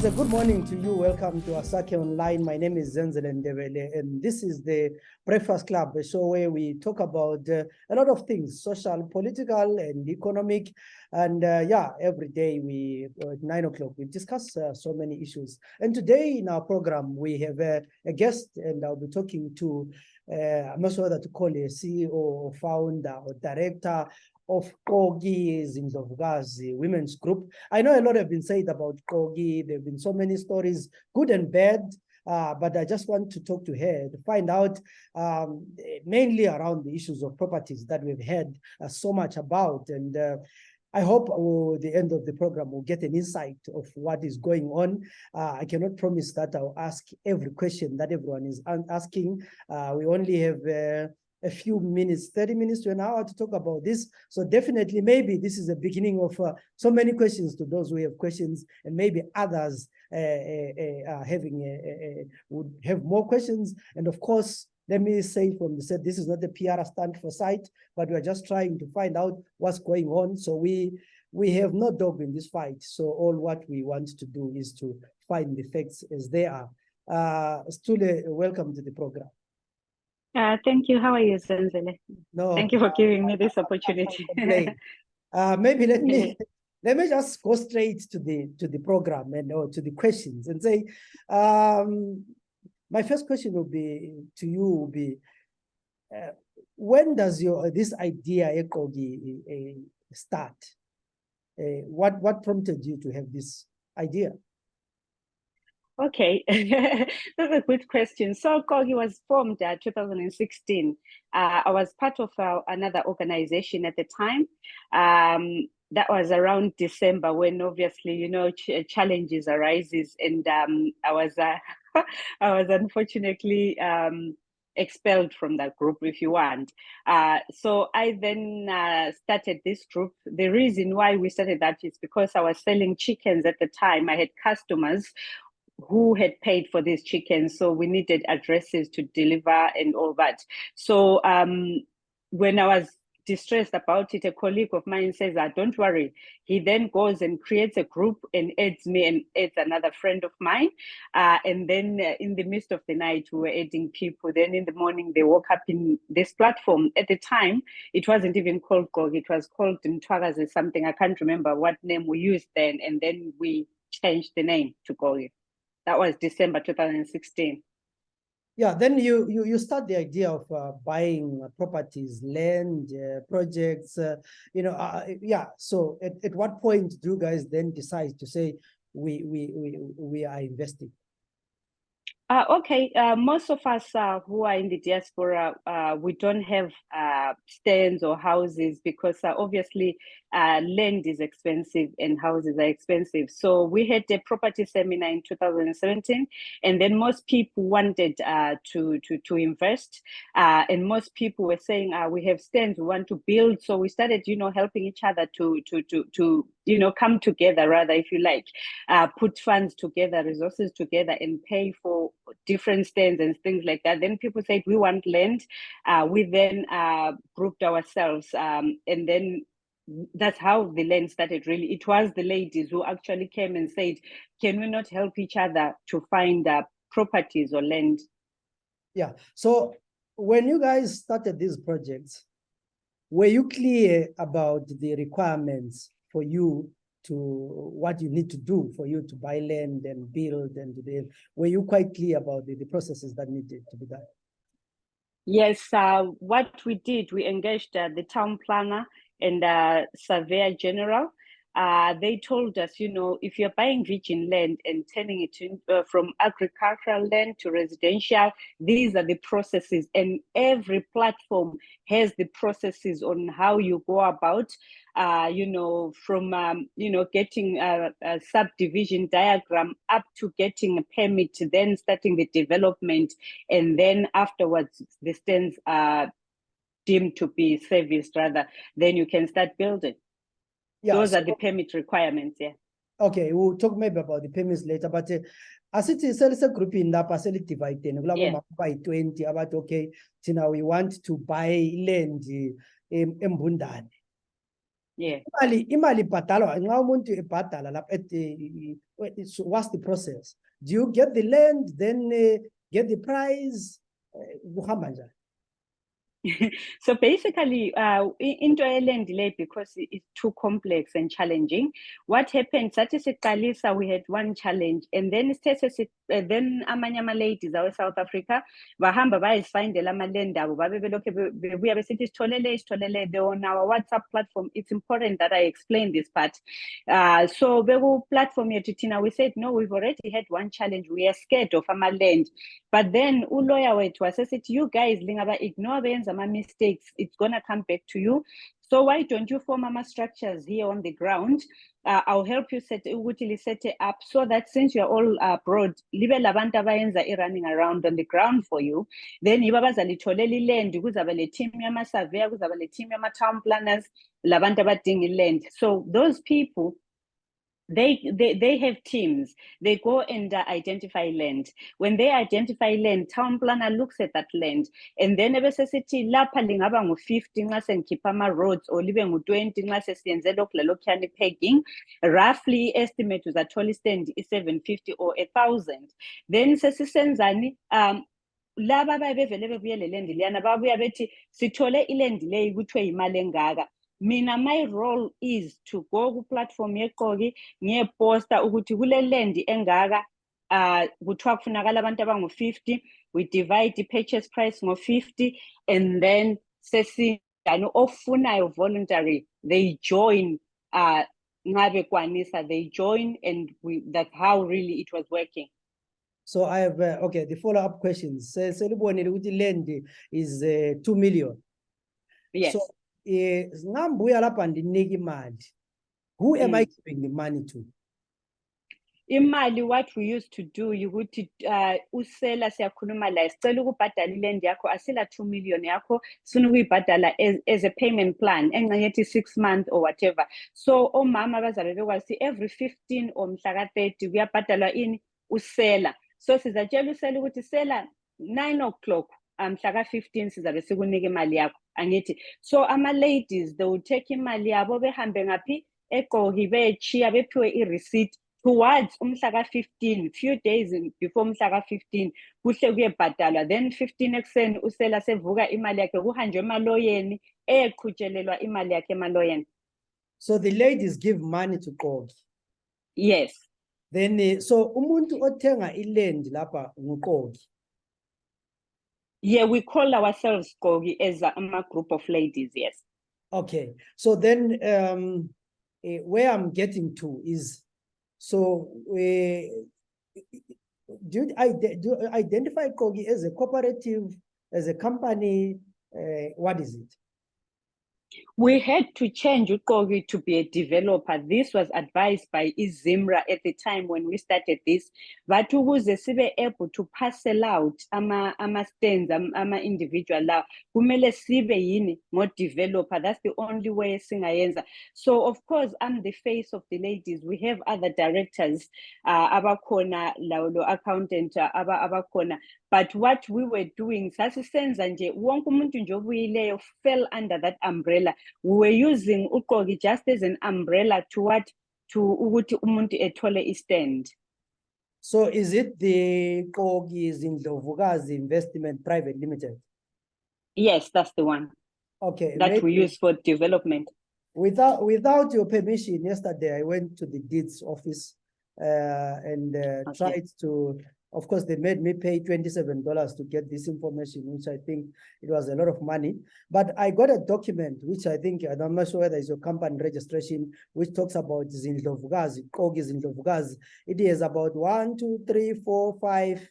It's a good morning to you. Welcome to Asake Online. My name is Zenzele Ndebele, and this is the Breakfast Club, a show where we talk about a lot of things, social, political, and economic. And every day at 9 o'clock, we discuss so many issues. And today in our program, we have a guest, and I'll be talking to, I'm not sure whether to call a CEO or founder or director of Qoki ZiNdlovukazi Women's Group. I know a lot have been said about Qoki. There have been so many stories, good and bad, but I just want to talk to her to find out mainly around the issues of properties that we've heard so much about. And I hope at the end of the program we'll get an insight of what is going on. I cannot promise that I'll ask every question that everyone is asking. We only have a few minutes, 30 minutes to an hour to talk about this. So definitely, maybe this is the beginning of so many questions to those who have questions, and maybe others would have more questions. And of course, let me say from the set, this is not a PR stunt for sight, but we're just trying to find out what's going on. So we have no dog in this fight. So all what we want to do is to find the facts as they are. Sithule, welcome to the program. Thank you. How are you, Zenzele? No, thank you for giving me this opportunity. Maybe let me just go straight to the program and or to the questions and say, my first question will be to you. When does this idea Qoki start? What prompted you to have this idea? Okay, that's a good question. So Qoki was formed in 2016. I was part of another organization at the time. That was around December when obviously, challenges arises, and I was unfortunately expelled from that group, if you want. So I then started this group. The reason why we started that is because I was selling chickens at the time. I had customers who had paid for these chickens, so we needed addresses to deliver and all that. So when I was distressed about it, a colleague of mine says, don't worry. He then goes and creates a group and adds me and adds another friend of mine. And then in the midst of the night, we were adding people. Then in the morning, they woke up in this platform. At the time, it wasn't even called Qoki. It was called Ntwagazi something. I can't remember what name we used then. And then we changed the name to Qoki. That was December 2016. Yeah, then you start the idea of buying properties, land, projects, So at what point do you guys then decide to say we are investing? Okay, most of us who are in the diaspora, we don't have stands or houses because obviously land is expensive and houses are expensive. So we had a property seminar in 2017, and then most people wanted to invest, and most people were saying we have stands, we want to build. So we started, helping each other to come together, rather, if you like, put funds together, resources together, and pay for different stands and things like that. Then people said, we want land. We then grouped ourselves, and then that's how the land started, really. It was the ladies who actually came and said, can we not help each other to find properties or land? Yeah. So when you guys started these projects, were you clear about the requirements for you to what you need to do for you to buy land and build were you quite clear about the processes that needed to be done? Yes, what we did, we engaged the town planner and surveyor general. They told us, if you're buying virgin land and turning it from agricultural land to residential, these are the processes, and every platform has the processes on how you go about, from, getting a subdivision diagram up to getting a permit, then starting the development, and then afterwards the stands are deemed to be serviced, rather, then you can start building. Yeah, those are the permit requirements, yeah. Okay, we'll talk maybe about the permits later, but as it is a group in the facility by 10, by 20, about okay, so now we want to buy land in Mbundane. Yeah. Imali ibhadalwa nxa umuntu ebhadala lapha what's the process? Do you get the land, then get the prize? Kuhamba njani? So basically, into land delay because it's too complex and challenging. What happened? Kalisa, we had one challenge, and then then amanyama ladies our South Africa, bahamba bayizifindela ama-land abo babebuya besithi sitholele. They're on our WhatsApp platform. It's important that I explain this part. So beku platform yethu thina, we said no, we've already had one challenge. We are scared of ama-land, but then ulawyer wethu wasesithi, you guys lingaba ignore benza mistakes, it's gonna come back to you. So why don't you form structures here on the ground? I'll help you set it up so that since you're all abroad, libe labantu abayenza running around on the ground for you. Then yibo abazalitholela land, kuzabe le team yama surveyor, kuzabe le team yama town planners, labantu abadinga land. So those people, they have teams. They go and identify land. When they identify land, town planner looks at that land, and then ebesesithi lapha lingaba ngu-50 nxa sengikhipha ama-roads, or libe ngu-20 nxa sesiyenze lokhu lalokhuyana pegging. Roughly estimate uzathola istand i-750 or 1,000. Then sesisenzani, laba bayebevele bebuye le land liyana babuya bethi sithole iland leyi kuthiwe yimali engaka. Mina, my role is to go to platform yeqoki ngiyeposta ukuthi kule land engaka kuthiwa kufunakala abantu abangu-50, we divide the purchase price ngo-50, and then sesijani ofunayo voluntary, they join ngabe kwanisa, they join, and that's how really it was working. So I have okay, the follow-up questions. Selibonile ukuthi land is 2 million. Yes. So ngambuya lapha ndinika imali, who am I giving the money to? Imali, what we used to do, ukuthi usela siyakhuluma la, sicela ukubhadala iland yakho, asila 2 million yakho, sifuna ukuyibhadala as a payment plan engcenye 6 months or whatever. So omama bazabe bekwazi every 15 or mhla ka 30 kuyabhadalwa ini usela. So sizatshela usela ukuthi sela 9 o'clock mhla ka 15 sizabe sikunika imali yakho, angithi. So ama-ladies, they will take imali yabo behambe ngaphi eqoki bechiya bephiwe i-receipt towards umhla ka 15, few days before umhla ka 15 kuhle kuyebhadalwa. Then 15 ekuseni usela sevuka imali yakhe kuhanjwe emaloyeni eqhutshelelwa imali yakhe emaloyeni. So the ladies give money to Qoki? Yes. Then so umuntu othenga iland lapha nguQoki? Yeah, we call ourselves Qoki as a group of ladies, yes. Okay, so then where I'm getting to is, so do you identify Qoki as a cooperative, as a company? What is it? We had to change Qoki to be a developer. This was advised by Zimra at the time when we started this. But ukuze sibe able to parcel out ama stands, ama individual law, kumele sibe yini ngo developer. That's the only way singayenza. So of course, I'm the face of the ladies. We have other directors, abakhona lo accountant, abakhona. But what we were doing, sasisenza nje wonke umuntu nje obuyileyo fell under that umbrella. We were using uqoki just as an umbrella to ukuthi umuntu ethole istand. So is it the Qoki ZiNdlovukazi Investment Private Limited? Yes, that's the one. Okay. That we use for development. Without your permission, yesterday I went to the deeds office and tried to. Of course, they made me pay $27 to get this information, which I think it was a lot of money. But I got a document, which I think, I'm not sure whether it's your company registration, which talks about ZiNdlovukazi, Qoki ZiNdlovukazi. It is about 1, 2, 3, 4, 5,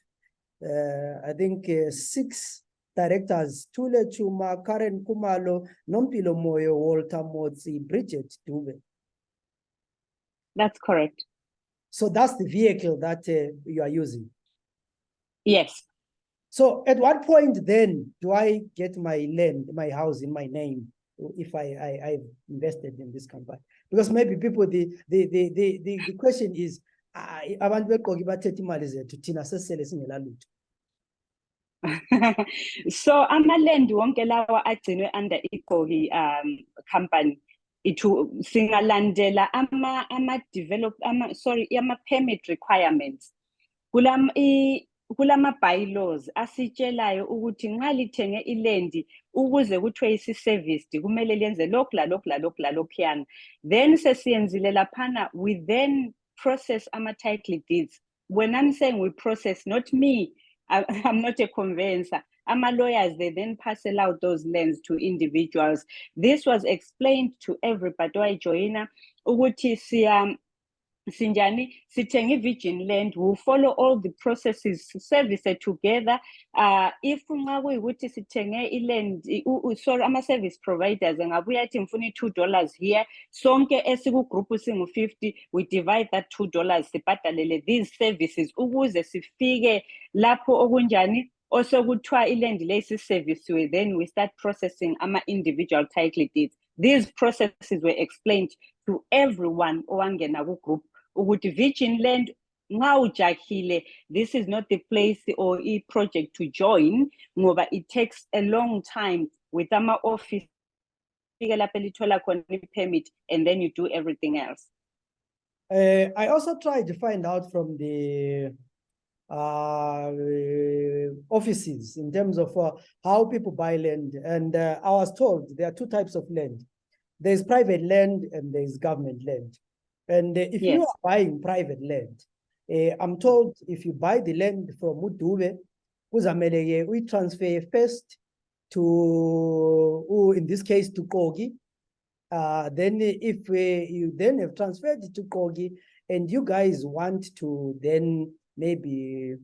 I think 6 directors: Sithule Tshuma, Karen Kumalo, Nompilo Moyo, Walter Motsi, Bridget Dube. That's correct. So that's the vehicle that you are using? Yes. So at what point then do I get my land, my house in my name, if I've invested in this company? Because maybe people, the question is, abantu beqoki bathethe imali zethu thina sesele singela lutho. So ama-land wonke lawa agcinwe under iQoki company. singalandela ama permit requirements kulama bylaws asitshelayo ukuthi nxa lithenge iland ukuze kuthiwe isi-serviced kumele lenze lokhu lalokhu lalokhu lalokhuyana. Then sesiyenzile laphana, we then process ama-title deeds. When I'm saying we process, not me, I'm not a conveyancer. Lawyers, they then parcel out those lands to individuals. This was explained to everybody who joined. Ukuthi Sinjani, sitenge virgin land, will follow all the processes, service it together. If ukuthi sitenge land, sorry, ama-service providers, ngabuya athi ngifuna $2 here, sonke esiku-group singu-50, we divide that $2, sibhadalele these services, ukuze sifike lapho okunjani, also kuthiwa iland leyisi-service, then we start processing ama-individual title deeds. These processes were explained to everyone owangena ku-group. Ukuthi virgin land, this is not the place or a project to join, ngoba it takes a long time with ama office permit, and then you do everything else. I also tried to find out from the offices in terms of how people buy land, and I was told there are two types of land. There's private land and there's government land. And if you are buying private land, I'm told if you buy the land from Mudube, we transfer first to, in this case, to Qoki. Then if you then have transferred it to Qoki and you guys want to then maybe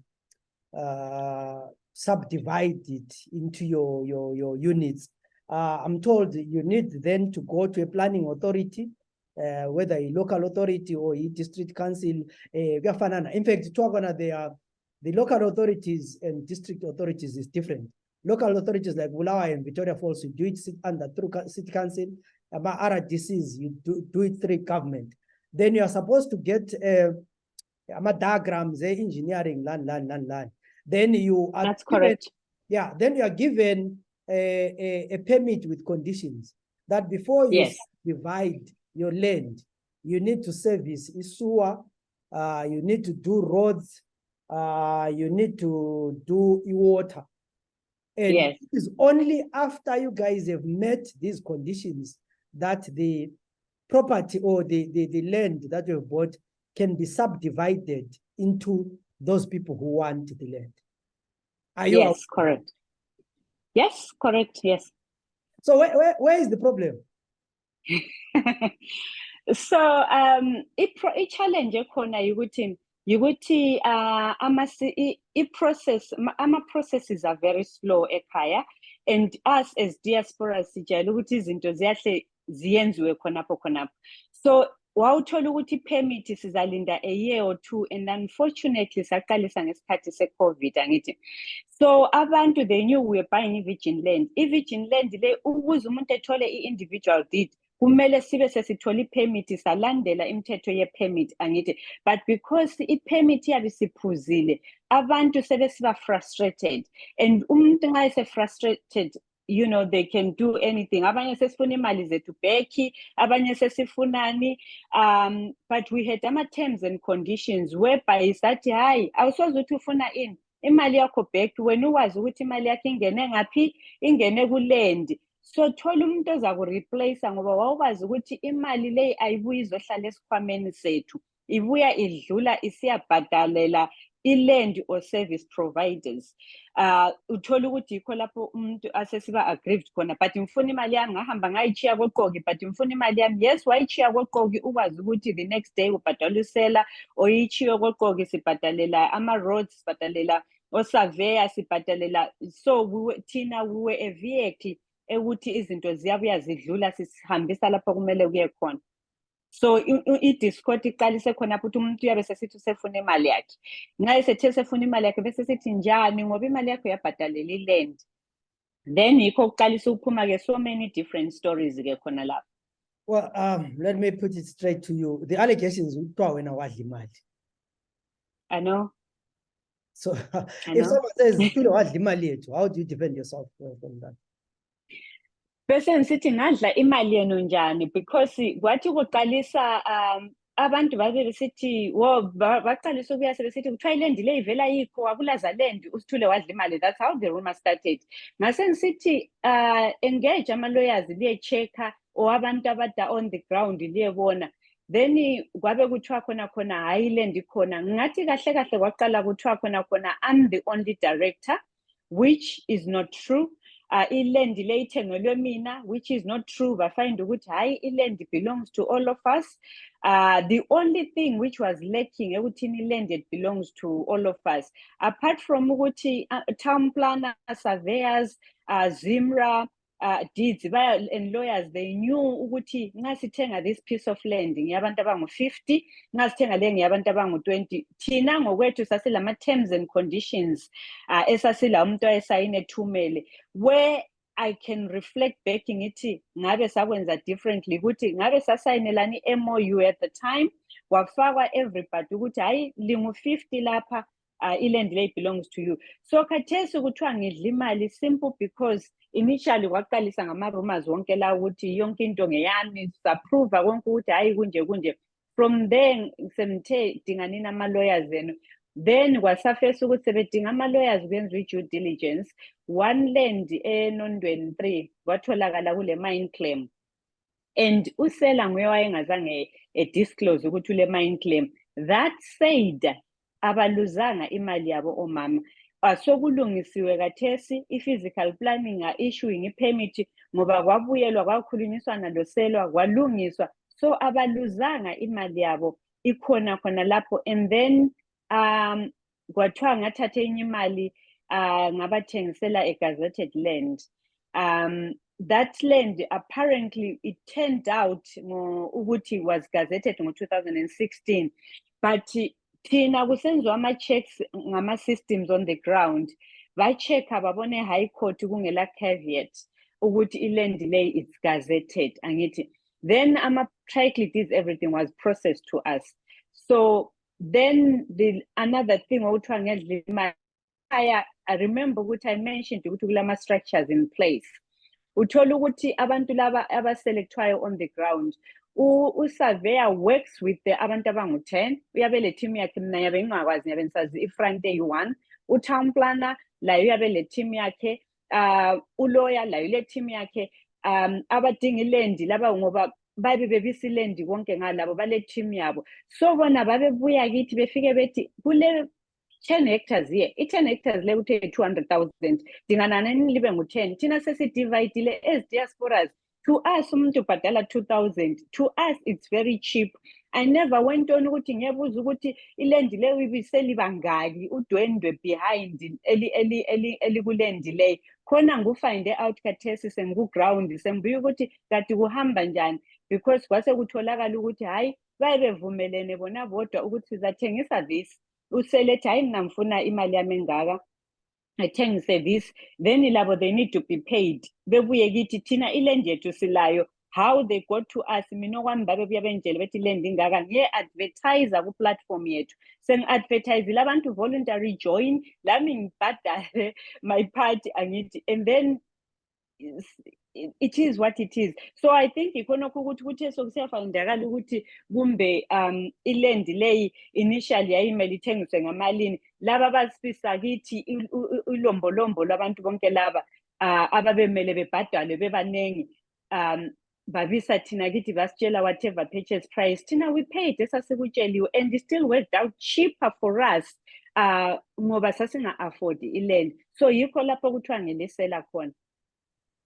subdivide it into your units, I'm told you need then to go to a planning authority, whether a local authority or a district council. In fact, the local authorities and district authorities is different. Local authorities like Bulawayo and Victoria Falls, you do it through city council. RDCs, you do it through government. Then you are supposed to get diagrams, engineering, land. Then you are That's correct. Yeah, then you are given a permit with conditions that before you divide your land, you need to service sewer, you need to do roads, you need to do water. And it is only after you guys have met these conditions that the property or the land that you have bought can be subdivided into those people who want the land. Are you correct? Yes, correct, yes. So where is the problem? So a challenge ukuthi processes are very slow ekhaya, and us as diaspora sijayele ukuthi izinto ziyenziwe khonapho. So wawuthola ukuthi permit sizalinda a year or two, and unfortunately saqalisa ngesikhathi se-COVID angithi. So abantu, they knew we were buying virgin land. Virgin land le ukuze umuntu ethole i-individual deed, kumele sibe sesithola i-permit salandela imithetho ye-permit angithi. But because i-permit yabe siphuzile, abantu sebesiba frustrated, and umuntu nxa ese-frustrated, you know, they can do anything. Abanye sesifuna imali zethu bheki, abanye sesifunani, but we had ama terms and conditions whereby sathi hayi awusoze uthi ufuna ini imali yakho back wena uwazi ukuthi imali yakho ingene ngaphi, ingene kuland. So thola umuntu oza ku-replace ngoba wawubazi ukuthi imali le ayibuyi izohlala esikhwameni sethu, ibuya idlula isiyabhadalela i-land or service providers. Uthola ukuthi yikho lapho umuntu asesiba aggrieved khona, but ngifuna imali yami ngahamba ngayichiya koqoki, but ngifuna imali yami. Yes, wayichiya koqoki ukwazi ukuthi the next day ubhadala usela, or ichiya koqoki sibhadalela ama-roads, sibhadalela o-surveyor, sibhadalela. So we were a vehicle ekuthi izinto ziyabuya zidlula sisihambisa lapho kumele kuye khona. So i-discord iqalise khona ukuthi umuntu uyabe sesithi usefuna imali yakhe. Nxa esethe sefuna imali yakhe bese sithi njani ngoba imali yakho yabhadalela i-land. Then yikho kuqalisa ukuphuma-ke so many different stories ke khona lapho. Well, let me put it straight to you. The allegations kuthiwa wena wadla imali. I know. So if someone says wadla imali yethu, how do you defend yourself from that? bese ngisithi ngadla imali yenu njani, because kwathi kuqalisa abantu babe besithi baqalisa ukuya sebesithi kuthiwa ilendi le ivela yikho akulaza lendi uSithule wadla imali. That's how the rumor started. Ngase ngisithi engage ama-lawyers liye-check-a or abantu abada on the ground liyebona. Then kwabe kuthiwa khona hayi ilendi khona. Ngathi kahle kahle kwaqala kuthiwa khona I'm the only director, which is not true. Ilendi le ithengelwe mina, which is not true. Bafind ukuthi hayi ilendi belongs to all of us. The only thing which was lacking ekuthini ilendi belongs to all of us, apart from ukuthi town planner, surveyors, Zimra, deeds and lawyers, they knew ukuthi ngasithenga this piece of land ngiyabantu abangu-50, ngasithenga le ngiyabantu abangu-20. Thina ngokwethu sasilama terms and conditions esasila umuntu ayesayine ethumele, where I can reflect back ngithi ngabe sakwenza differently ukuthi ngabe sasayinelani MOU at the time, wafakwa everybody ukuthi hayi lingu-50 lapha, iland le belongs to you. So khathesi kuthiwa ngidla imali simple because initially kwaqalisa ngama-rumors wonke la ukuthi yonke into ngeyami, sapprova konke ukuthi hayi kunje. From there semthe dinganini ama-lawyers enu. Then kwasafesa ukuthi sebedinga ama-lawyers ukwenza i-due diligence. One land eNondweni 3 kwatholakala kule mine claim, and usela nguye wayengazange disclose ukuthi ule mine claim. That said, abaluzanga imali yabo omama. Sokulungisiwe kathesi i-physical planning issuing i-permit ngoba kwabuyelwa kwakhulunyiswana loselwa kwalungiswa, so abaluzanga imali yabo ikhona lapho. And then kwathiwa ngathatha enye imali ngabathengisela a gazetted land. That land apparently it turned out ukuthi was gazetted in 2016, but thina kusenziwa ama-checks ngama-systems on the ground, ba-check-a babone high court kungela caveat ukuthi iland le it's gazetted angithi. Then ama-title deeds, everything was processed to us. So then another thing okuthiwa ngedla imali, I remember ukuthi I mentioned ukuthi kulama structures in place. Uthola ukuthi abantu laba abaselectwayo on the ground, usurveyor works with the abantu abangu-10, uyabe le team yakhe, mina yabe ngingakwazi yabe ngisazi ifront eyi-1, utown planner layo uyabe le team yakhe, ulawyer layo le team yakhe, abadinga ilendi laba ngoba babe bebisa ilendi konke ngalabo bale team yabo. So bona babebuya kithi befike bethi kule 10 hectares here, i-10 hectares le kuthe 200,000, dingananeni libe ngu-10. Thina sesidivayidile as diasporas. To us umuntu ubhadala 2,000. To us it's very cheap. I never went on ukuthi ngiyabuza ukuthi ilendi le ibiseliba ngaki, udwendwe behind elikulendi le. Khona ngufinde out kathesi sengiku-ground sembuya ukuthi kati kuhamba njani, because kwase kutholakala ukuthi hayi bayebevumelene bona bodwa ukuthi sizathengisa this. Uselethi hayi mina ngifuna imali yami engaka, athengise this, then labo they need to be paid. Bebuye kithi thina ilendi yethu silayo. How they got to us, mina okwami babe buya benjele bethi ilendi ingaka, ngiye-advertise ku-platform yethu. Sengi-advertisile abantu voluntary join, lami ngibhadale my part angithi, and then it is what it is. So I think ikhonokho ukuthi kuthe sokusiyafindakala ukuthi kumbe ilendi leyi initially yayimele ithengiswe ngamalini, laba basifisa kithi ilombolombo labantu bonke laba ababemele bebhadale bebanengi, babisa thina kithi basitshela whatever purchase price, thina we paid esasikutsheliwe, and it still worked out cheaper for us ngoba sasinga-afford iland. So yikho lapho kuthiwa ngelisela khona.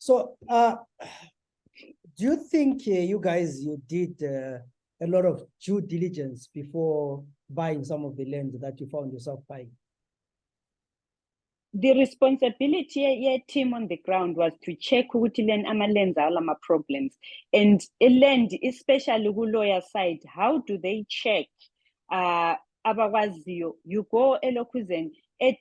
So, do you think you guys, you did a lot of due diligence before buying some of the land that you found yourself buying? The responsibility ye team on the ground was to check ukuthi land ama-lands alama problems, and a land, especially ku-lawyer side, how do they check? Abakwaziyo, you go elokhuzeni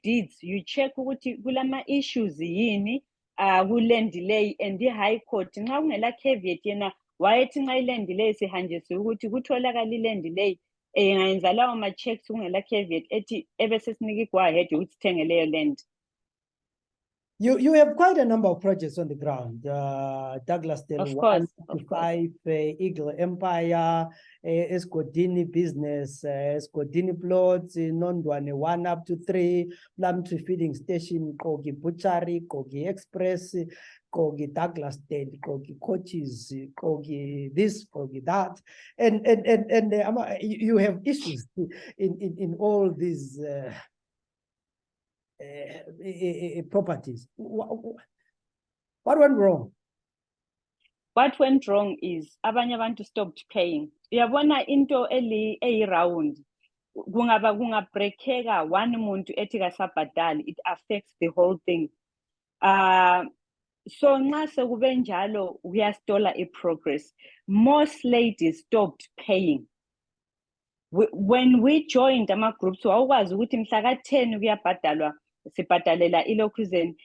deeds, you check ukuthi kulama issues yini ku-land delay, and i-high court nxa kungela caveat yena wayethi nxa i-land delay sihanjisiwe ukuthi kutholakala i-land delay ngayenza lawo ma-checks kungela caveat ethi ebese sinika i-go ahead ukuthi sithenge leyo land. You have quite a number of projects on the ground. Douglasdale Of 1 course, to 5, Eagle Empire, Eskodini Business, Eskodini Plots, Nondwane 1 up to 3, Plumtree Feeding Station, Qoki Butchery, Qoki Express, Qoki Douglasdale, Qoki Qoki this, Qoki that, and you have issues in all these properties. What went wrong? What went wrong is abanye abantu stopped paying. Uyabona into eyi-round kungabreakeka one muntu ethi kasabhadali, it affects the whole thing. So nxa sekube njalo kuyastola i-progress. Most ladies stopped paying. When we joined ama-groups, wawukwazi ukuthi mhla ka-10 kuyabhadalwa, sibhadalela ilokhuzeni,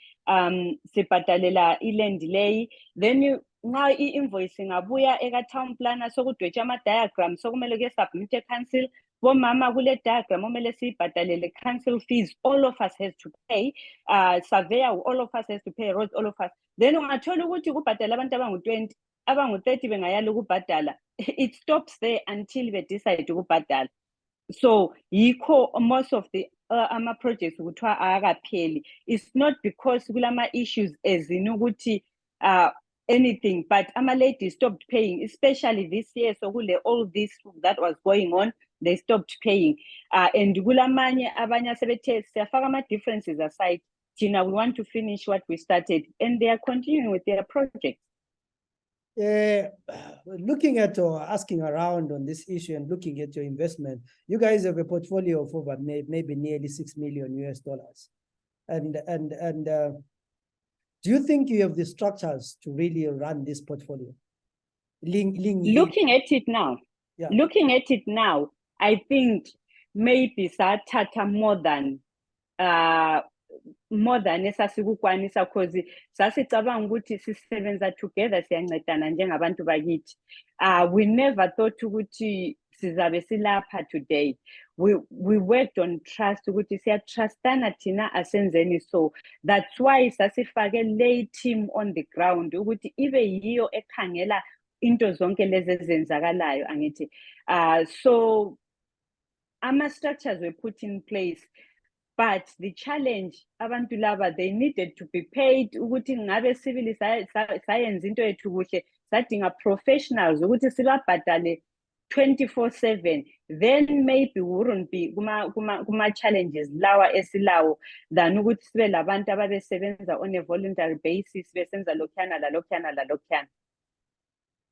sibhadalela iland leyi, then nxa i-invoice ngabuya eka-town planner sokudwetshwa ama-diagram sokumele kuye-submit e-council, bomama kule diagram omele siyibhadalele council fees, all of us has to pay, surveyor, all of us has to pay, roads, all of us. Then ungathola ukuthi kubhadala abantu abangu-20, abangu-30 bengayali ukubhadala. It stops there until they decide ukubhadala. So yikho most of the ama-projects kuthiwa awakapheli. It's not because kulama issues ezini ukuthi anything, but ama-ladies stopped paying, especially this year. So all this that was going on, they stopped paying. And kulamanye abanye sebethe siyafaka ama-differences aside, Tina, we want to finish what we started, and they are continuing with their projects. Looking at or asking around on this issue and looking at your investment, you guys have a portfolio of over maybe nearly $6 million US. And do you think you have the structures to really run this portfolio? Looking at it now, I think maybe sathatha more than esasikukwanisa, because sasicabanga ukuthi sisebenza together siyancedana njengabantu bakithi. We never thought ukuthi sizabe silapha today. We worked on trust ukuthi siyatrustana thina asenzeni, so that's why sasifake lay team on the ground ukuthi ibe yiyo ekhangela into zonke lezi ezenzakalayo angithi. So ama-structures were put in place, but the challenge, abantu laba, they needed to be paid. Ukuthi ngabe civil science into yethu kuhle sadinga professionals ukuthi sibabhadale 24/7, then maybe we wouldn't be kuma challenges lawa esilawo than ukuthi sibe labantu ababesebenza on a voluntary basis besenza lokhana la lokhana la lokhana.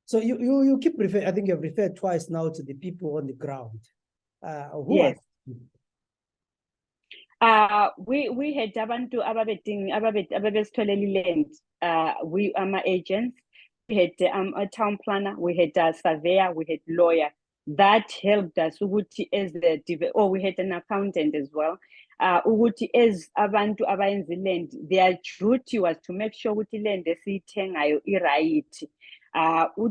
So you keep referring, I think you've referred twice now to the people on the ground. Who yes. We had abantu ababesitholela land. We ama-agents, we had a town planner, we had a surveyor, we had lawyer. That helped us ukuthi as we had an accountant as well. Ukuthi as abantu abayenza land, their duty was to make sure ukuthi land esiyithengayo i-right.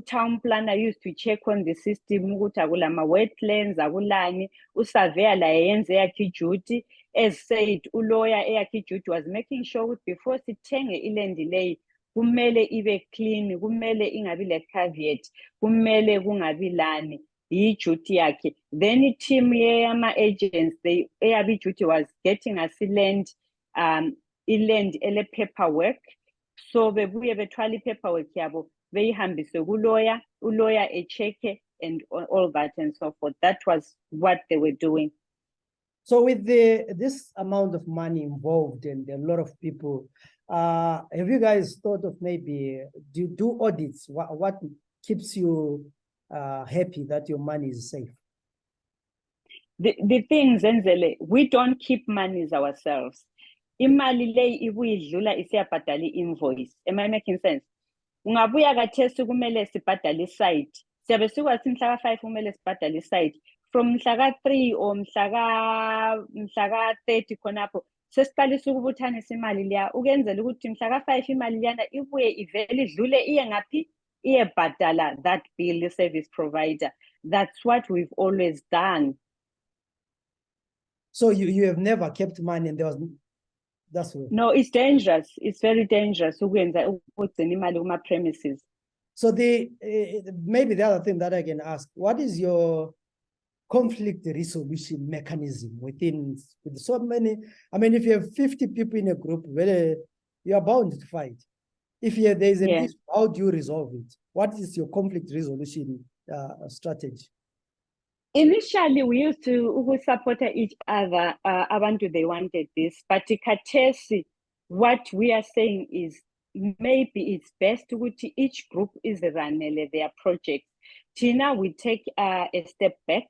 Town planner used to check on the system ukuthi akulama wetlands akulani, usurveyor la yenze yakhe duty. As said, lawyer eyakhe duty was making sure ukuthi before sithenge iland leyi kumele ibe clean, kumele ingabi le caveat, kumele kungabi lani, yi-duty yakhe. Then i-team yama-agents, eyabi duty was getting us iland ele paperwork. So bebuye bethwala i-paperwork yabo beyihambise kulawyer, ulawyer echecke and all that and so forth. That was what they were doing. So with this amount of money involved and a lot of people, have you guys thought of maybe do audits? What keeps you happy that your money is safe? The thing, Zenzele, we don't keep monies ourselves. Imali leyi ibuyidlula isiyabhadala i-invoice. Am I making sense? Ungabuya kathesi kumele sibhadale isite. Siyabe sikwazi mhla ka-5 kumele sibhadale isite. From mhla ka-3 or mhla ka-30 khonapho sesiqalisa ukubuthanisa imali leya ukenzela ukuthi mhla ka-5 imali leyana ibuye ivele idlule iye ngaphi iyebhadala that bill service provider. That's what we've always done. So you have never kept money and That's right. No, it's dangerous. It's very dangerous. Premises. So maybe the other thing that I can ask, what is your conflict resolution mechanism with so many? I mean, if you have 50 people in a group, well, you are bound to fight. If there is an issue, how do you resolve it? What is your conflict resolution strategy? Initially, we used to support each other. Abantu, they wanted this, but khathesi, what we are saying is maybe it's best to each group is running their project. Tina, we take a step back.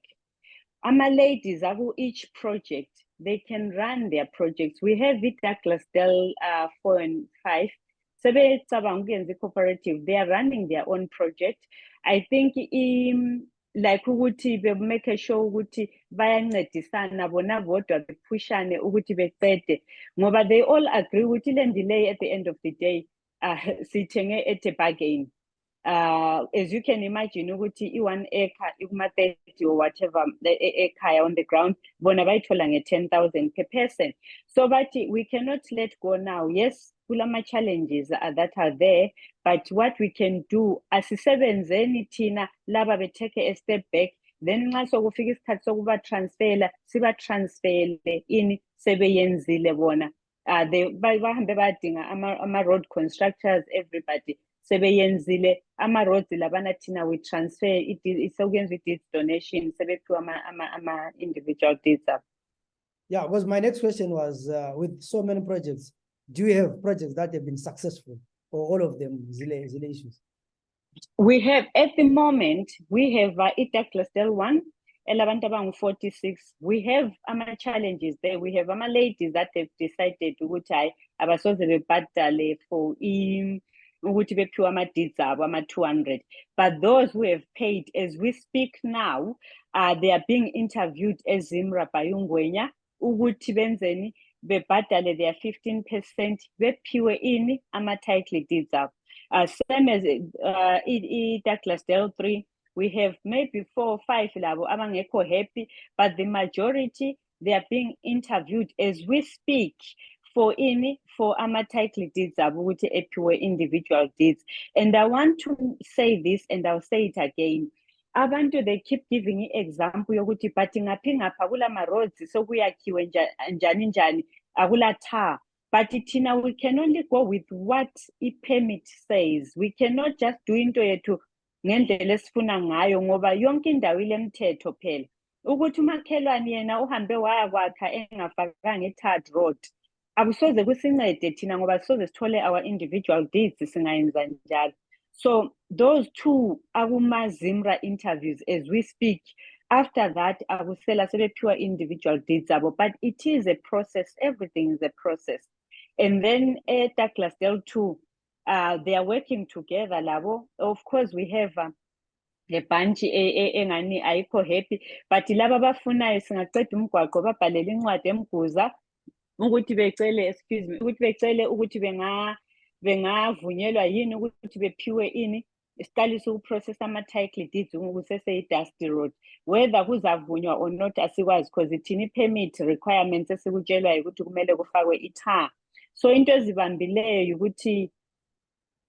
Ladies of each project, they can run their projects. We have it Douglas Dell 4 and 5. The cooperative, they are running their own project. I think like ukuthi be make sure ukuthi bayancedisana bona bodwa bepushane ukuthi beqede ngoba they all agree ukuthi le delay at the end of the day sithenge at a bargain. As you can imagine, ukuthi i-1 acre ikuma 30 or whatever acre on the ground, bona bayithola nge-10,000 per person. So but we cannot let go now. Yes, kulama challenges that are there, but what we can do, asisebenzeni thina laba betake a step back, then nxa sokufika isikhathi sokuba transfera, siba transfele ini sebeyenzile bona. Bahambe badinga ama-road constructors, everybody. Sebeyenzile ama-roads labana thina we transfer it's against with its donation sebephiwa ama-individual deeds up. Yeah, because my next question was with so many projects, do you have projects that have been successful or all of them zile issues? We have at the moment we have Douglas Dell 1 elabantu abangu 46. We have challenges there. We have ladies that have decided ukuthi abasoze bebhadale for ukuthi bephiwe ama-deeds abo ama-200, but those who have paid as we speak now, they are being interviewed as Zimra Bayungwenya ukuthi benzeni bebhadale their 15% bephiwe ini ama-title deeds abo. Same as Douglas Dell 3, we have maybe 4 or 5 labo abangekho happy, but the majority, they are being interviewed as we speak for title deeds ukuthi ephiwe individual deeds. And I want to say this, and I'll say it again. Abantu, they keep giving example yokuthi but ngaphi ngapha kulama roads sokuyakhiwe njani akula tar. But thina, we can only go with what i-permit says. We cannot just do into yethu ngendlela esifuna ngayo ngoba yonke indawo ilemthetho phela. Ukuthi umakhelwane yena uhambe waya kwakha engafakanga i-tarred road, akusoze kusincede thina ngoba soze sithole our individual deeds singayenza njalo. So those two akuma-Zimra interviews as we speak. After that, akusela sebephiwa individual deeds abo, but it is a process. Everything is a process. And then at Douglas Dell 2, they are working together labo. Of course, we have a bunch engani ayikho happy, but laba bafunayo singaqeda umgwaqo babhalele incwadi emguza ukuthi becele, excuse me, ukuthi becele ukuthi bengavunyelwa yini ukuthi bephiwe ini isiqalisa ukuprocess ama-title deeds kusese-dusty road. Whether kuzavunywa or not asikwazi because ithini permit requirements esikutshelwa ukuthi kumele kufakwe i-tar. So into ezibambileyo ukuthi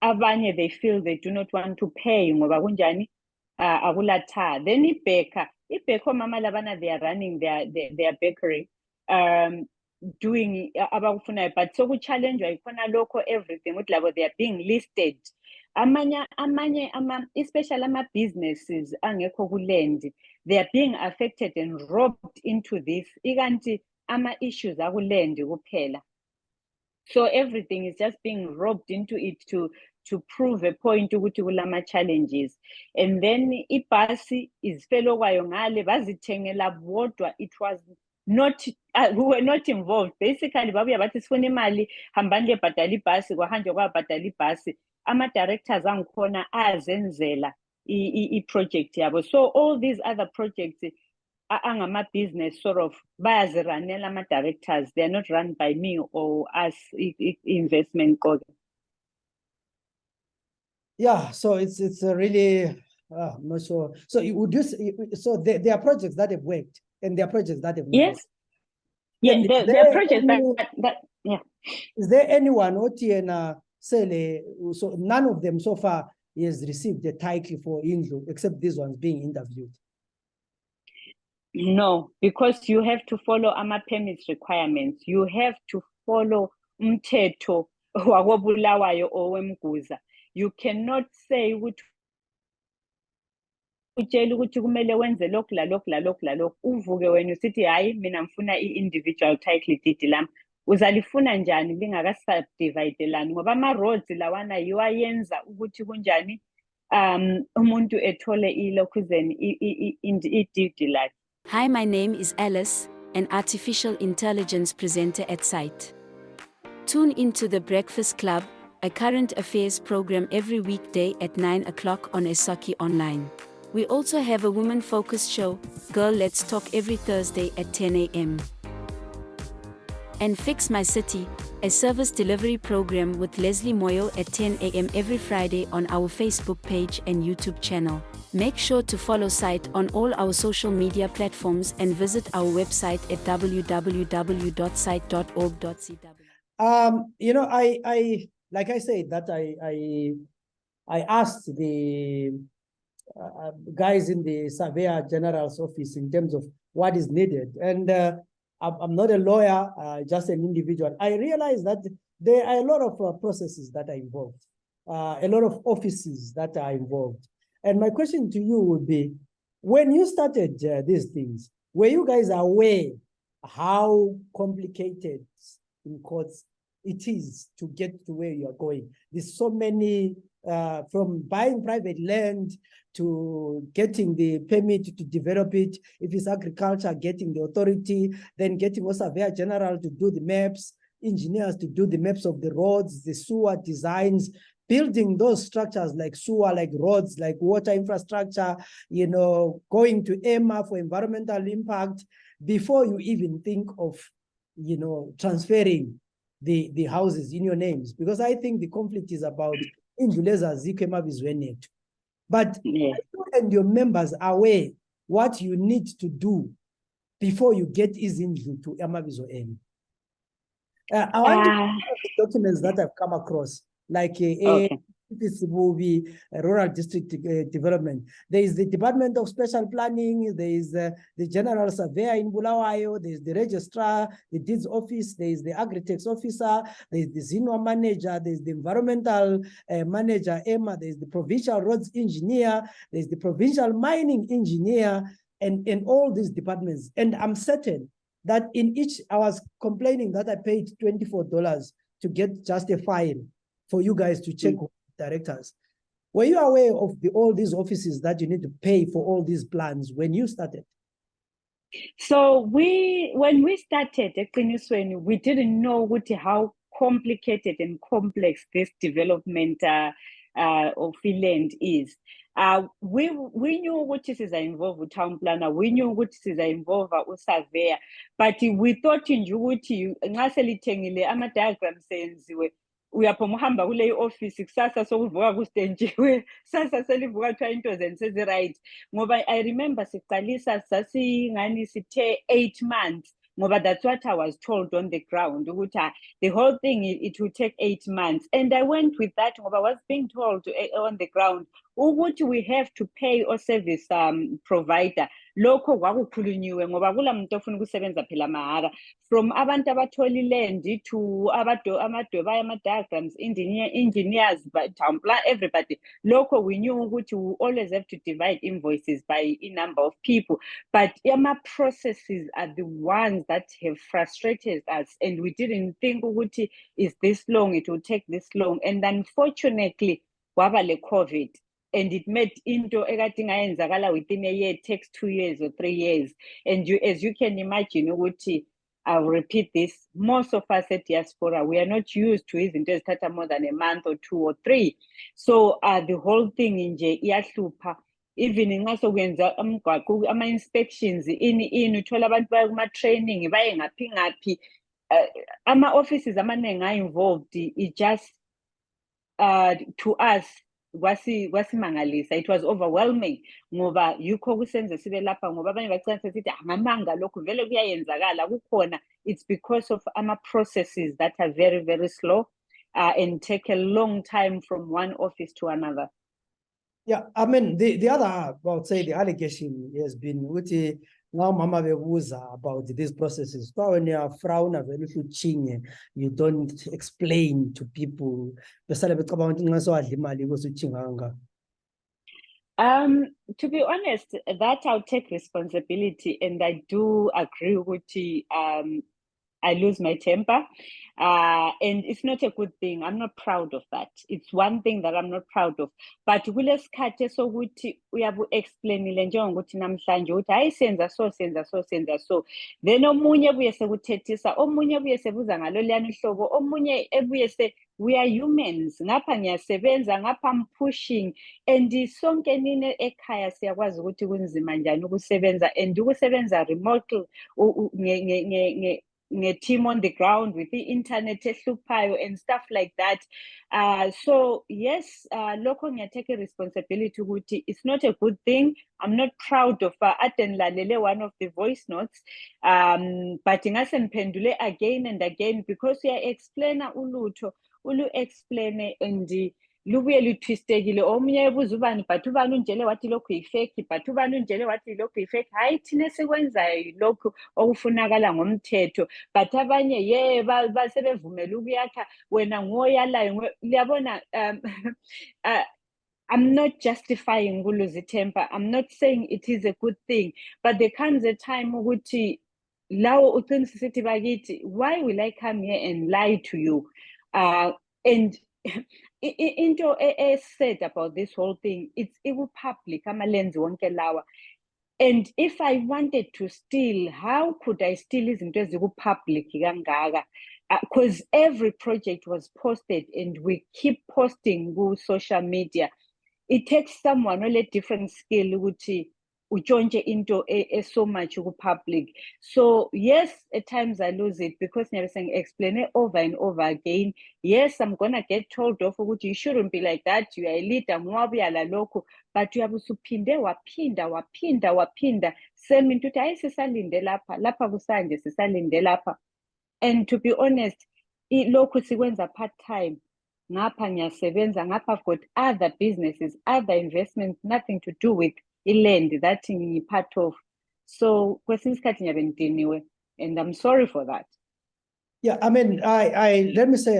abanye they feel they do not want to pay ngoba kunjani akula tar. Then ibheka omama labana, they are running their bakery doing abakufunayo, but so ku-challenge-wa ikhona lokho everything ukuthi labo they are being listed. Amanye especially ama-businesses angekho kuland, they are being affected and robbed into this ikanti ama-issues akuland kuphela. So everything is just being robbed into it to prove a point ukuthi kulama challenges. And then ibhasi izifelo kwayo ngale bazithengela bodwa. It was not we were not involved. Basically babuya bathi sifuna imali hambani lebhadala ibhasi kwahanjwa kwabhadala ibhasi. Ama-directors angikhona azenzela i-project yabo. So all these other projects angama-business sort of bayaziranela ama-directors. They are not run by me or us investment. Yeah, so it's a really I'm not sure. So would you so there are projects that have worked and there are projects that have not. Yes. Yeah, there are projects that Yeah. Is there anyone so none of them so far has received the title for Indlu except these ones being interviewed? No, because you have to follow AMA permits requirements. You have to follow umthetho wakobulawayo owemguza. You cannot say ukuthi utshela ukuthi kumele wenze lokhu la lokhu la lokhu la lokhu uvuke wena usithi hayi mina ngifuna i-individual title deed lami uzalifuna njani lingaka-subdividelani ngoba ama-roads lawana yiwayenza ukuthi kunjani umuntu ethole ilokhuzeni i-deed lakhe. Hi, my name is Alice, an artificial intelligence presenter at site. Tune into the Breakfast Club, a current affairs program every weekday at 9 o'clock on Esaki Online. We also have a women-focused show, Girl Let's Talk, every Thursday at 10 a.m. And Fix My City, a service delivery program with Leslie Moyo at 10 a.m. every Friday on our Facebook page and YouTube channel. Make sure to follow Site on all our social media platforms and visit our website at www.site.org.cw. Like I said, that I asked the guys in the Surveyor General's office in terms of what is needed. And I'm not a lawyer, just an individual. I realize that there are a lot of processes that are involved, a lot of offices that are involved. And my question to you would be, when you started these things, were you guys aware how complicated in courts it is to get to where you are going? There's so many, from buying private land to getting the permit to develop it. If it's agriculture, getting the authority, then getting a surveyor general to do the maps, engineers to do the maps of the roads, the sewer designs, building those structures like sewer, like roads, like water infrastructure, going to EMA for environmental impact before you even think of, transferring the houses in your names. Because I think the conflict is about Indluleza Zikema Bizwenet. But you and your members are aware what you need to do before you get Izindlu to Amabizo M. I want to the documents that I've come across, like this movie, Rural District Development. There is the Department of Special Planning, there is the General Surveyor in Bulawayo, there is the Registrar, the Deeds Office, there is the Agri-Tax Officer, there is the Zinwa Manager, there is the Environmental Manager, EMA, there is the Provincial Roads Engineer, there is the Provincial Mining Engineer, and all these departments. And I'm certain that in each, I was complaining that I paid $24 to get just a file for you guys to check directors. Were you aware of all these offices that you need to pay for all these plans when you started? So when we started at Qinisweni, we didn't know how complicated and complex this development of land is. We knew what is involved with town planner, we knew what is involved with surveyor, but we thought in Juguti, ama diagrams senziwe. Uyaphomhamba kule office kusasa sokuvuka kustenjiwe sasa selivuka kuthiwa into zenze right ngoba I remember siqalisa sasingani sithe 8 months ngoba that's what I was told on the ground ukuthi the whole thing it will take 8 months, and I went with that ngoba I was being told on the ground ukuthi we have to pay a service provider. Lokho kwakukhulunyiwe ngoba kula muntu ofuna ukusebenza phela mahara, from abantu abathola land to amadweba ama-diagrams, engineers, town plan, everybody. Lokho we knew ukuthi we always have to divide invoices by a number of people, but processes are the ones that have frustrated us, and we didn't think ukuthi is this long, it will take this long. And unfortunately kwaba le COVID, and it made into everything within a year, takes 2 years or 3 years. And as you can imagine, I'll repeat this, most of us at diaspora, we are not used to it until start more than a month or 2 or 3. So the whole thing in iyahlupa. Even in inspections in uthola abantu baya training baye ngaphi ngaphi, ama-offices amaningi are involved. It just to us wasimangalisa, it was overwhelming ngoba yikho kusenze sibe lapha ngoba abanye bacina sesithi ngamanga lokhu vele kuyayenzakala kukhona it's because of our processes that are very, very slow and take a long time from one office to another. Yeah, I mean, the other, I would say the allegation has been with now Mama Bebuza about these processes. So when you are frown you don't explain to people. To be honest, that I'll take responsibility, and I do agree with I lose my temper, and it's not a good thing. I'm not proud of that. It's one thing that I'm not proud of. But kulesikhathi sokuthi uyabu-explainile njengokuthi namhlanje uthi hayi senza so. Then omunye ebuye sekuthethisa, omunye ebuye sebuza ngalo liyana ihlobo, omunye ebuye we are humans. Ngapha ngiyasebenza, ngapha I'm pushing, and sonke nini ekhaya siyakwazi ukuthi kunzima njani ukusebenza, and ukusebenza remote team on the ground with the internet and stuff like that. So yes, local take a responsibility. It's not a good thing. I'm not proud of one of the voice notes. But pendule again and again, because we explain ulu explain and lubuye lutwistekile, omunye ebuza ubani but ubani unjele wathi lokhu yifake, but ubani unjele wathi lokhu yifake. Hayi thina sekwenzayo lokhu okufunakala ngomthetho, but abanye basebevumela ukuyakha wena ngoyalayo. Liyabona, I'm not justifying ukuluza temper. I'm not saying it is a good thing, but there comes a time ukuthi lawo uqinisisithi bakithi, why will I come here and lie to you? And into said about this whole thing, it's public, amalenzi wonke lawa. And if I wanted to steal, how could I steal izinto eziku-public kangaka? Because every project was posted, and we keep posting on social media. It takes someone with a different skill ukuthi ujonge into so much public. So yes, at times I lose it because never saying explain it over and over again. Yes, I'm gonna get told off ukuthi you shouldn't be like that, you are a leader, but you have to wapinda same into sisalinde lapha kusanje sisalinde lapha. And to be honest, lokhu sikwenza part-time. Ngapha ngiyasebenza, ngapha I've got other businesses, other investments, nothing to do with land that I'm part of. So and I'm sorry for that. Yeah, I mean, I let me say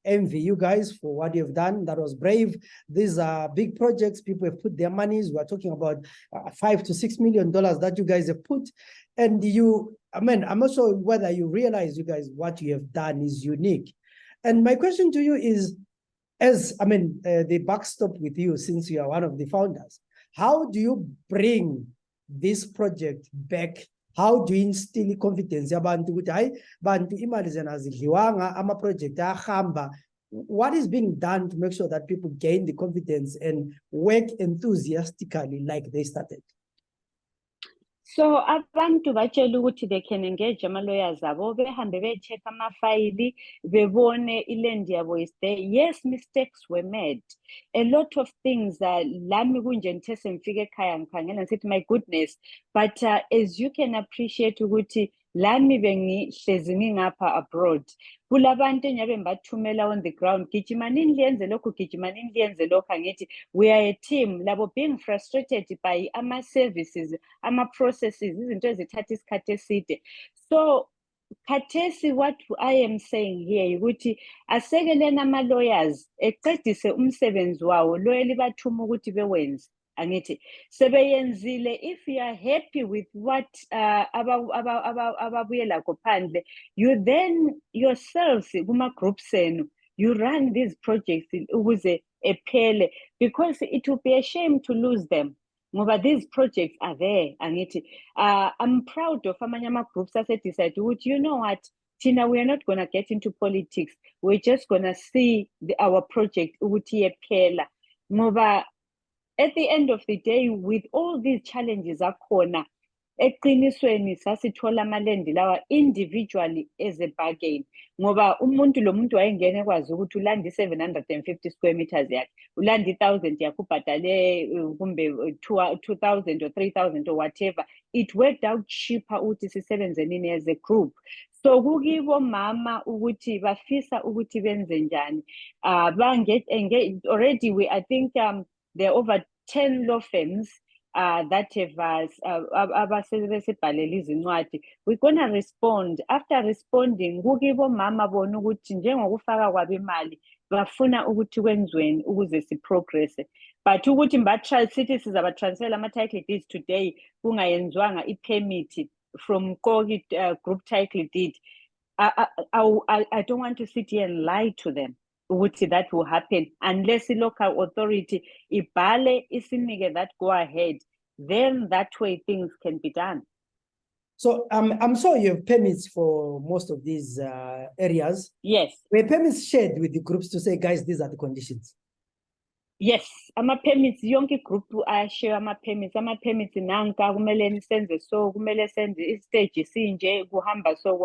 envy you guys for what you've done. That was brave. These are big projects. People have put their monies. We are talking about $5 to $6 million that you guys have put. And I'm not sure whether you realize, you guys, what you have done is unique. And my question to you is, the backstop with you, since you are one of the founders, how do you bring this project back? How do you instill confidence? What is being done to make sure that people gain the confidence and work enthusiastically like they started? So abantu batshela ukuthi they can engage ama-lawyers abo, behambe be-check ama-file, bebone iland yabo is there. Yes, mistakes were made. A lot of things, lami kunje ngithe semfike ekhaya ngikhangela ngithi my goodness, but as you can appreciate ukuthi lami bengihlezi ngingapha abroad, kulabantu enyabe ngibathumela on the ground, gijimanini liyenze lokhu, gijimanini liyenze lokhu. Angithi we are a team, labo being frustrated by ama-services, ama-processes, izinto ezithatha isikhathi eside. So khathesi, what I am saying here ukuthi asekeleni ama-lawyers eqedise umsebenzi wawo lo elibathuma ukuthi bewenze. Angithi sebeyenzile. If you are happy with what ababuyela kophandle, you then yourselves kuma groups enu, you run these projects ukuze ephele, because it would be a shame to lose them. Ngoba these projects are there. Angithi I'm proud of amanye ama-groups decide, you know what, Tina, we are not going to get into politics. We're just going to see our project ukuthi ephela. Ngoba at the end of the day, with all these challenges akhona, eqinisweni sasithola amalendi lawa individually as a bargain. Ngoba umuntu lo muntu wayengena ekwazi ukuthi ulanda 750 square meters yakhe, ulanda 1,000 yakhe ubhadale kumbe 2,000 or 3,000 or whatever. It worked out cheaper ukuthi sisebenze nini as a group. So kukibo mama ukuthi bafisa ukuthi benze njani. Engaged already. I think there are over 10 law firms that have we're gonna respond. After responding, kukibo mama bona ukuthi njengokufaka kwabo imali bafuna ukuthi kwenziweni ukuze si progress. But ukuthi sithi sizaba transfer ama title deeds today kungayenzwanga i-permit from Qoki group title deed. I don't want to sit here and lie to them. That will happen unless the local authority ibhale isinike that go ahead. Then that way things can be done. So I'm sure you have permits for most of these areas. Yes. Were permits shared with the groups to say, guys, these are the conditions? Yes, ama permits yonke group share ama permits nanka kumele nisenze so kumele senze stage sinje kuhamba so.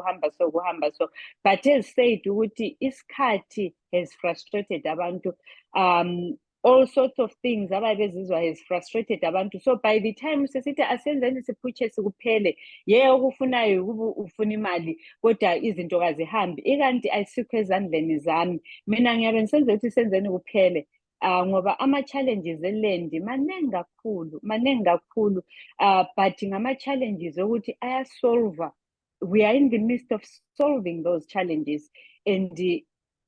But as said ukuthi isikhathi has frustrated abantu. All sorts of things ababezizwa has frustrated abantu. So by the time sesithi asenzeni sipurchase kuphele ukufunayo ufuna imali kodwa izinto kazihambi ikanti ayisikho ezandleni zami mina ngiyabe ngisenze ukuthi senzeni kuphele. Ngoba ama-challenges eland manengi kakhulu but ngama-challenges ukuthi ayasolva. We are in the midst of solving those challenges and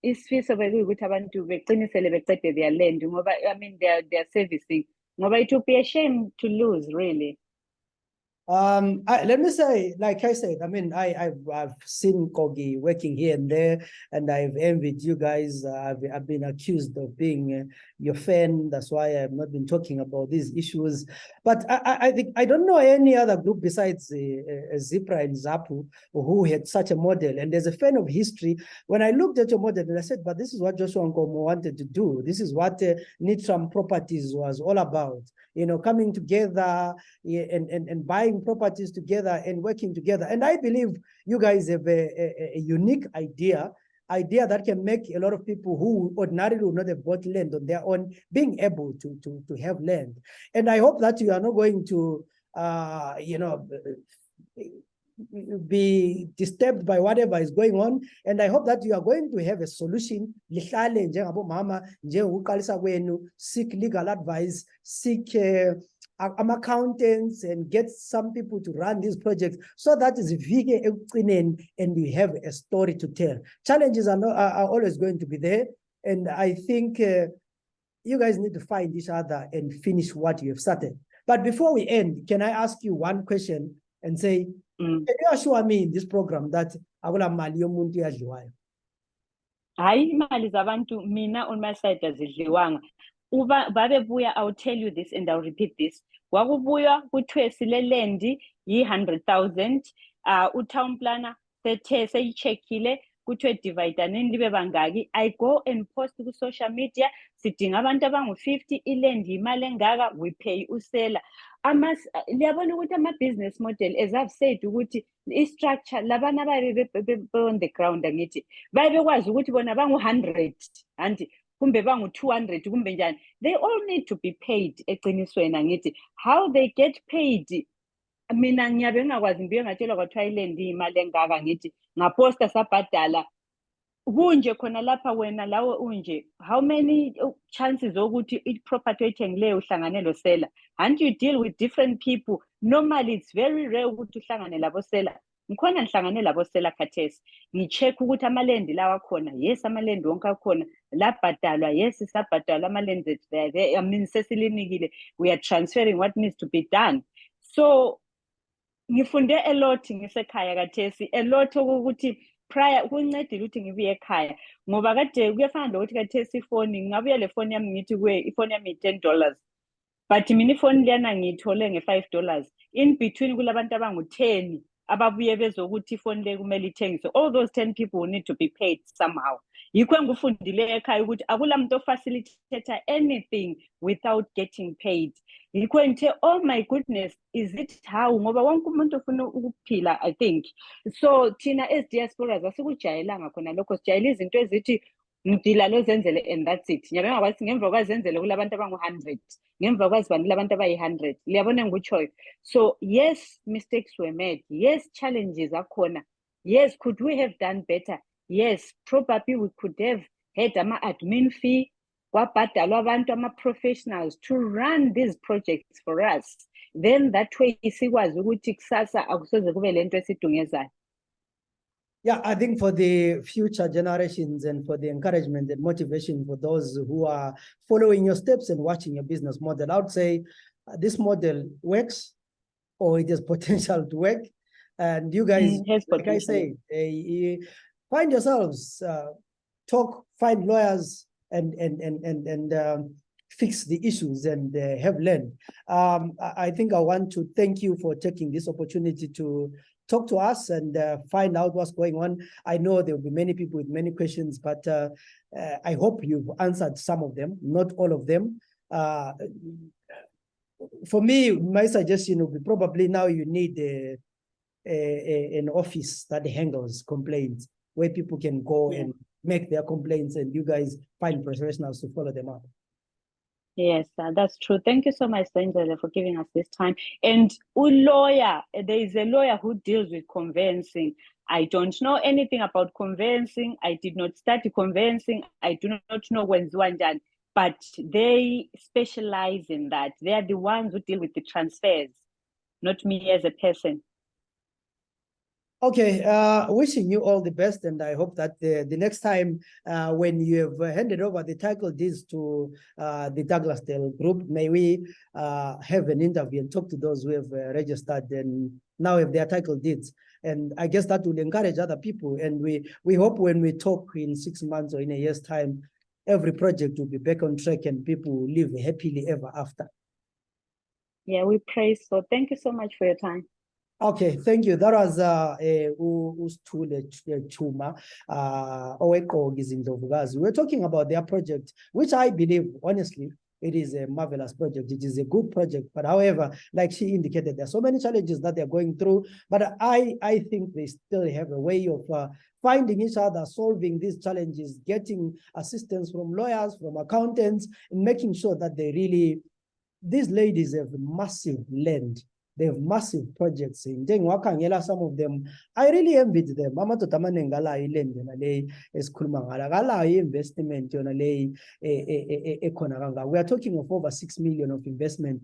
isifiso bekuyukuthi abantu beqinisele beqede their land ngoba I mean they are servicing ngoba it would be a shame to lose really. Let me say, like I said, I mean, I've seen Qoki working here and there, and I've envied you guys. I've been accused of being your fan. That's why I've not been talking about these issues. But I think I don't know any other group besides Zipra and Zapu who had such a model. And as a fan of history, when I looked at your model, and I said, but this is what Joshua Nkomo wanted to do. This is what Nitram Properties was all about. You know, coming together and buying properties together and working together. And I believe you guys have a unique idea that can make a lot of people who ordinarily would not have bought land on their own being able to have land. And I hope that you are not going to, be disturbed by whatever is going on. And I hope that you are going to have a solution. Seek legal advice, seek accountants, and get some people to run these projects so that is and we have a story to tell. Challenges are always going to be there. And I think you guys need to find each other and finish what you have started. But before we end, can I ask you one question and say, can you assure me in this program that akula mali yomuntu yadliwayo? Hayi imali zabantu mina on my side azidliwanga. Babebuya, I'll tell you this and I'll repeat this. Wakubuya kuthiwe sile land yi-100,000 utown planner seyicheckile kuthiwe divide nini libe bangaki. I go and post ku social media sidinga abantu abangu-50 iland imali engaka we pay usela. Liyabona ukuthi ama-business model as I've said ukuthi i-structure labana babe on the ground angithi bayebekwazi ukuthi bona bangu-100 anti kumbe bangu-200 kumbe njani. They all need to be paid eqinisweni angithi. How they get paid mina ngiyabe ngakwazi ngibuye ngatshelwa kwathiwa iland imali engaka ngithi ngaposta sabhadala kunje khona lapha wena lawe unje. How many chances ukuthi i-property oyithengileyo uhlangane lo seller? And you deal with different people. Normally it's very rare ukuthi uhlangane labo seller. Ngikhona ngihlangane labo seller khathesi ngi-check ukuthi ama-land lawa khona. Yes, ama-land wonke akhona labhadalwa. Yes, sabhadalwa ama-land there. I mean sesilinikile. We are transferring what needs to be done. So ngifunde a lot ngisekhaya khathesi, a lot ukuthi prior kuncedile ukuthi ngibuye ekhaya ngoba kade kuyafana lokuthi khathesi ifoni ngabuya le phone yami ngithi ifoni yami $10 but mina ifoni lena ngiyithole nge$5 in between kulabantu abangu-10 ababuye bezokuthi ifoni le kumele ithengiswe. All those 10 people will need to be paid somehow. Yikho engifundile ekhaya ukuthi akula muntu ofacilitator anything without getting paid. Yikho ngithe oh my goodness, is it how ngoba wonke umuntu ufuna ukuphila I think. So thina as diasporas asikujayelanga khona lokho, sijayela izinto ezithi ngidila lo Zenzele and that's it. Ngiyabe ngakwazi ngemva kwaZenzele kulabantu abangu-100 ngemva kwazi bani labantu abayi-100 liyabona ngikutshoyo. So yes, mistakes were made. Yes, challenges akhona. Yes, could we have done better? Yes, probably we could have had admin fee, kwabhadalwa abantu ama-professionals to run these projects for us. Then that way sikwazi ukuthi kusasa akusoze kube lento esidungezayo. Yeah, I think for the future generations and for the encouragement and motivation for those who are following your steps and watching your business model, I would say this model works, or it has potential to work. And you guys, like I say, find yourselves, find lawyers and fix the issues and have learned. I think I want to thank you for taking this opportunity to talk to us and find out what's going on. I know there will be many people with many questions, but I hope you've answered some of them, not all of them. For me, my suggestion would be probably now you need an office that handles complaints where people can go and make their complaints, and you guys find professionals to follow them up. Yes, that's true. Thank you so much, Zenzele, for giving us this time. And lawyer, there is a lawyer who deals with conveyancing. I don't know anything about conveyancing. I did not study conveyancing. I do not know when Zwanjan, but they specialize in that. They are the ones who deal with the transfers, not me as a person. Okay, wishing you all the best, and I hope that the next time when you have handed over the title deeds to the Douglasdale Group, may we have an interview and talk to those who have registered and now have their title deeds. And I guess that will encourage other people. And we hope when we talk in 6 months or in a year's time, every project will be back on track and people will live happily ever after. Yeah, we pray so. Thank you so much for your time. Okay, thank you. That was Sithule Tshuma, Qoki ZiNdlovukazi. We're talking about their project, which I believe, honestly, it is a marvelous project. It is a good project. But however, like she indicated, there are so many challenges that they're going through. But I think they still have a way of finding each other, solving these challenges, getting assistance from lawyers, from accountants, and making sure that they really, these ladies have massive land. They have massive projects. In some of them, I really envied them. Investment. We are talking of over 6 million of investment.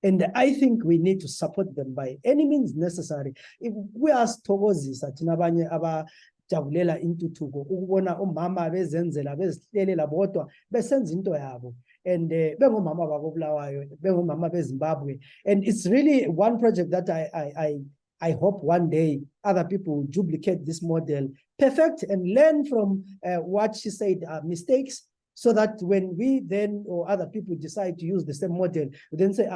And I think we need to support them by any means necessary. If we are Togozi, Satinabanya Aba Jabulela into Togo, Ubona Mama Zenzele Ndebele bodwa besenza into yabo. And Mama Zimbabwe. And it's really one project that I hope one day other people will duplicate this model, perfect and learn from what she said are mistakes, so that when we then or other people decide to use the same model, we then say,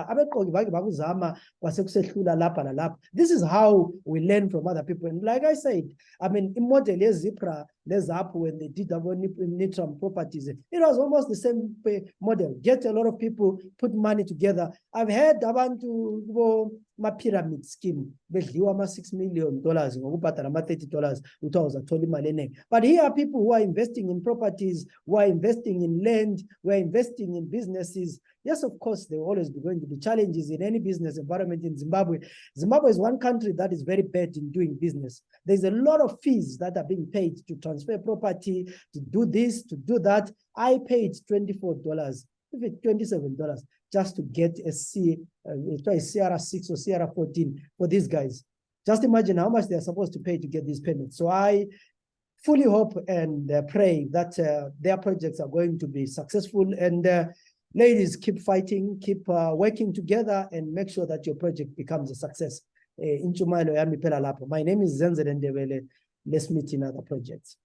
this is how we learn from other people. And like I said, I mean, in model Zipra, there's up when they did Nitram properties. It was almost the same model. Get a lot of people, put money together. I've heard about to go my pyramid scheme. $6 million, $30. But here are people who are investing in properties, who are investing in land, who are investing in businesses. Yes, of course, there will always be going to be challenges in any business environment in Zimbabwe. Zimbabwe is one country that is very bad in doing business. There's a lot of fees that are being paid to transfer property, to do this, to do that. I paid $24, even $27, just to get a CR6 or CR14 for these guys. Just imagine how much they're supposed to pay to get these payments. So I fully hope and pray that their projects are going to be successful. And ladies, keep fighting, keep working together, and make sure that your project becomes a success. My name is Zenzele Ndebele. Let's meet in other projects.